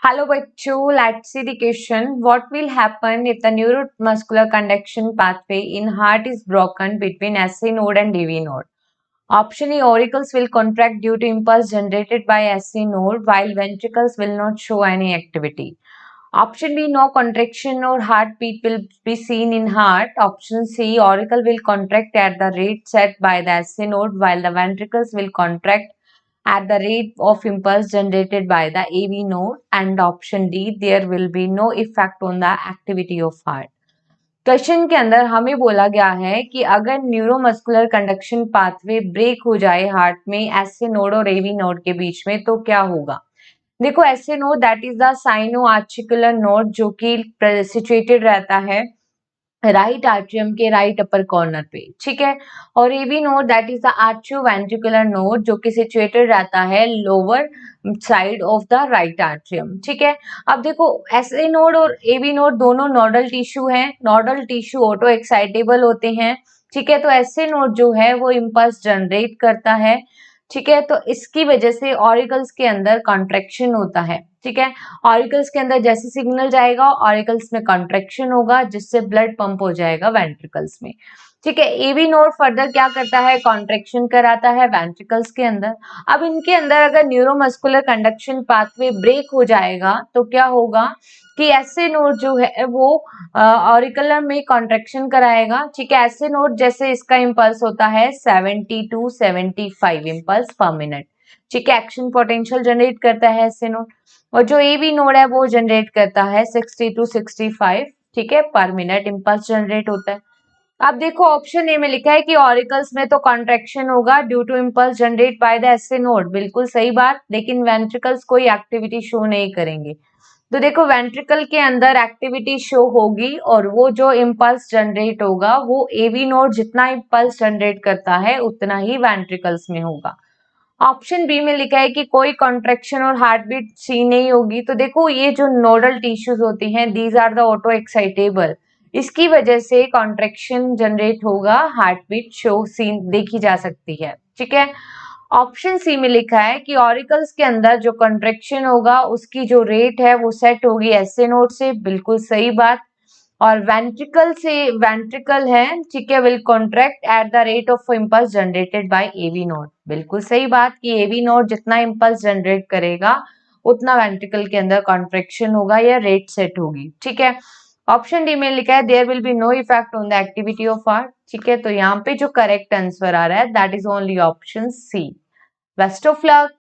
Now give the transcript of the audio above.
Hello bachcho, let's see the question. What will happen if the neuromuscular conduction pathway in heart is broken between SC node and AV node? Option A, auricles will contract due to impulse generated by SC node while ventricles will not show any activity. Option B, no contraction or heartbeat will be seen in heart. Option C, auricle will contract at the rate set by the SC node while the ventricles will contract at the rate of impulse generated by the AV node. And option D, there will be no effect on the activity of heart. Question के अंदर हमें बोला गया है कि अगर neuromuscular conduction pathway break हो जाए हार्ट में एसए नोड और एवी नोड के बीच में तो क्या होगा। देखो SA node that is the sino articular node जो कि सिचुएटेड रहता है राइट आर्ट्रियम के राइट अपर कॉर्नर पे, ठीक है। और AV node that is the atrioventricular node जो कि सिचुएटेड रहता है lower side of the right atrium, ठीक है। अब देखो एसए नोड और एवी नोड दोनों नोडल टिश्यू हैं, नोडल टिश्यू ऑटो एक्साइटेबल होते हैं, ठीक है। तो एसए नोड जो है वो इंपल्स जनरेट करता है, ठीक है। तो इसकी वजह से ऑरिकल्स के अंदर कॉन्ट्रेक्शन होता है, ठीक है। ऑरिकल्स के अंदर जैसे सिग्नल जाएगा ऑरिकल्स में कॉन्ट्रेक्शन होगा जिससे ब्लड पंप हो जाएगा वेंट्रिकल्स में, ठीक है। एवी नोड फर्दर क्या करता है, कॉन्ट्रेक्शन कराता है वेंट्रिकल्स के अंदर। अब इनके अंदर अगर न्यूरोमस्कुलर कंडक्शन पाथवे ब्रेक हो जाएगा तो क्या होगा कि एसए नोड जो है वो ऑरिकुलर में कॉन्ट्रेक्शन कराएगा, ठीक है। एसए नोड जैसे इसका इंपल्स होता है 70 to 75 इंपल्स पर मिनट, ठीक है। एक्शन पोटेंशियल जनरेट करता है एसए नोड और जो एवी नोड है वो जनरेट करता है 60 to 65, ठीक है, पर मिनट इंपल्स जनरेट होता है। अब देखो ऑप्शन ए में लिखा है कि ऑरिकल्स में तो कॉन्ट्रेक्शन होगा due to impulse generate by the SA node, बिल्कुल सही बात, लेकिन वेंट्रिकल्स कोई एक्टिविटी शो नहीं करेंगे। तो देखो वेंट्रिकल के अंदर एक्टिविटी शो होगी और वो जो इंपल्स जनरेट होगा वो एवी नोड जितना इंपल्स जनरेट करता है उतना ही वेंट्रिकल्स में होगा। ऑप्शन बी में लिखा है कि कोई कॉन्ट्रेक्शन और हार्ट बीट सी नहीं होगी। तो देखो ये जो नोडल टिश्यूज होती हैं these are the auto excitable, इसकी वजह से कॉन्ट्रेक्शन जनरेट होगा, हार्ट बीट शो सीन देखी जा सकती है, ठीक है। ऑप्शन सी में लिखा है कि ऑरिकल्स के अंदर जो कॉन्ट्रेक्शन होगा उसकी जो रेट है वो सेट होगी एसए नोड से, बिल्कुल सही बात। और वेंट्रिकल है, ठीक है, will contract at the rate of impulse generated by AV node, बिल्कुल सही बात कि एवी नोड जितना इंपल्स जनरेट करेगा उतना वेंट्रिकल के अंदर कॉन्ट्रैक्शन होगा या रेट सेट होगी, ठीक है। ऑप्शन डी में लिखा है there will be no effect on the activity of heart, ठीक है। तो यहाँ पे जो करेक्ट आंसर आ रहा है that is only option C. Best of luck.